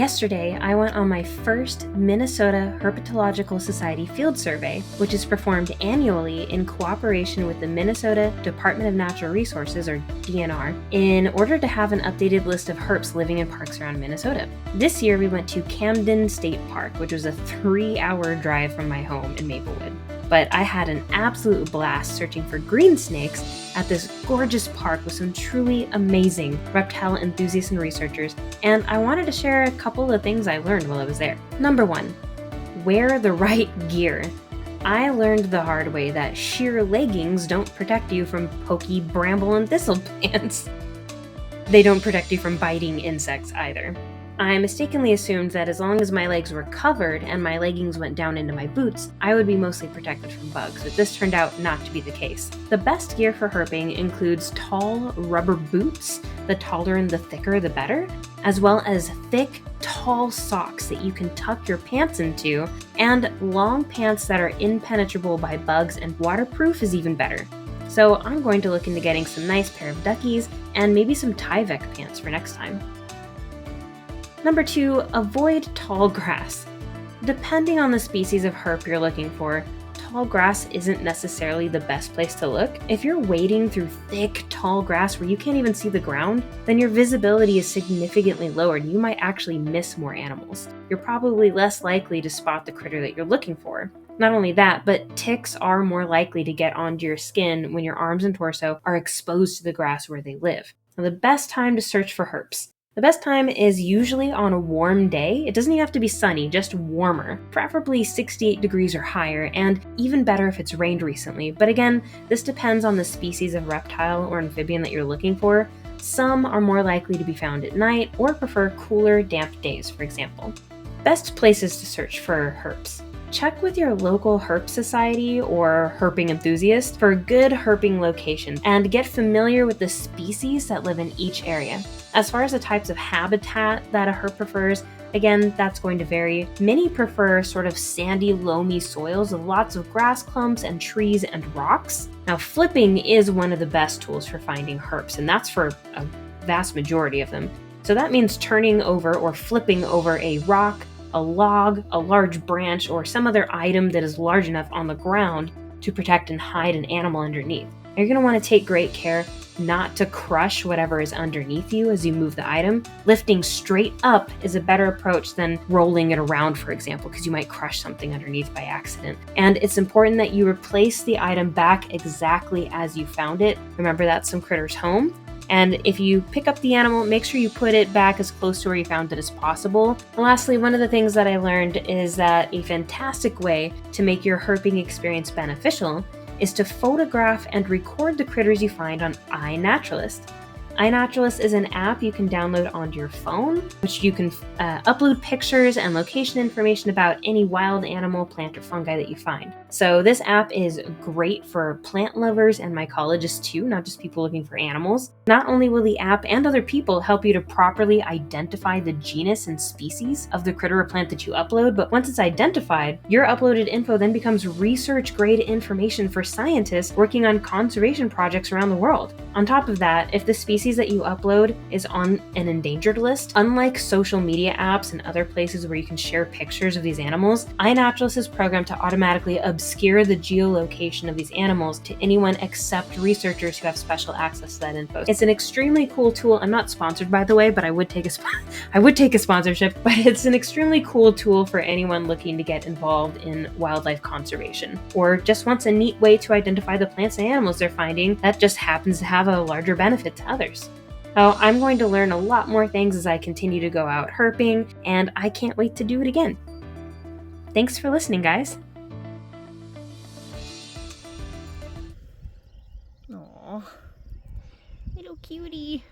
Yesterday, I went on my first Minnesota Herpetological Society Field Survey, which is performed annually in cooperation with the Minnesota Department of Natural Resources, or DNR, in order to have an updated list of herps living in parks around Minnesota. This year, we went to Camden State Park, which was a 3-hour drive from my home in Maplewood. But I had an absolute blast searching for green snakes at this gorgeous park with some truly amazing reptile enthusiasts and researchers, and I wanted to share a couple of things I learned while I was there. Number 1, wear the right gear. I learned the hard way that sheer leggings don't protect you from pokey bramble and thistle plants. They don't protect you from biting insects either. I mistakenly assumed that as long as my legs were covered and my leggings went down into my boots, I would be mostly protected from bugs, but this turned out not to be the case. The best gear for herping includes tall rubber boots, the taller and the thicker the better, as well as thick, tall socks that you can tuck your pants into, and long pants that are impenetrable by bugs and waterproof is even better. So I'm going to look into getting some nice pair of duckies and maybe some Tyvek pants for next time. Number 2, avoid tall grass. Depending on the species of herp you're looking for, tall grass isn't necessarily the best place to look. If you're wading through thick, tall grass where you can't even see the ground, then your visibility is significantly lowered and you might actually miss more animals. You're probably less likely to spot the critter that you're looking for. Not only that, but ticks are more likely to get onto your skin when your arms and torso are exposed to the grass where they live. Now, the best time to search for herps. The best time is usually on a warm day. It doesn't even have to be sunny, just warmer, preferably 68 degrees or higher, and even better if it's rained recently. But again, this depends on the species of reptile or amphibian that you're looking for. Some are more likely to be found at night or prefer cooler, damp days, for example. Best places to search for herps. Check with your local herp society or herping enthusiast for good herping locations and get familiar with the species that live in each area. As far as the types of habitat that a herp prefers, again, that's going to vary. Many prefer sort of sandy, loamy soils with lots of grass clumps and trees and rocks. Now, flipping is one of the best tools for finding herps, and that's for a vast majority of them. So that means turning over or flipping over a rock, a log, a large branch, or some other item that is large enough on the ground to protect and hide an animal underneath. Now, you're going to want to take great care not to crush whatever is underneath you as you move the item. Lifting straight up is a better approach than rolling it around, for example, because you might crush something underneath by accident. And it's important that you replace the item back exactly as you found it. Remember, that's some critter's home. And if you pick up the animal, make sure you put it back as close to where you found it as possible. And lastly, one of the things that I learned is that a fantastic way to make your herping experience beneficial is to photograph and record the critters you find on iNaturalist. iNaturalist is an app you can download onto your phone, which you can upload pictures and location information about any wild animal, plant, or fungi that you find. So this app is great for plant lovers and mycologists too, not just people looking for animals. Not only will the app and other people help you to properly identify the genus and species of the critter or plant that you upload, but once it's identified, your uploaded info then becomes research-grade information for scientists working on conservation projects around the world. On top of that, if the species that you upload is on an endangered list, unlike social media apps and other places where you can share pictures of these animals, iNaturalist is programmed to automatically obscure the geolocation of these animals to anyone except researchers who have special access to that info. It's an extremely cool tool. I'm not sponsored, by the way, but I would take a sponsorship. But it's an extremely cool tool for anyone looking to get involved in wildlife conservation, or just wants a neat way to identify the plants and animals they're finding that just happens to have a larger benefit to others. So I'm going to learn a lot more things as I continue to go out herping, and I can't wait to do it again. Thanks for listening, guys. Aw, little cutie.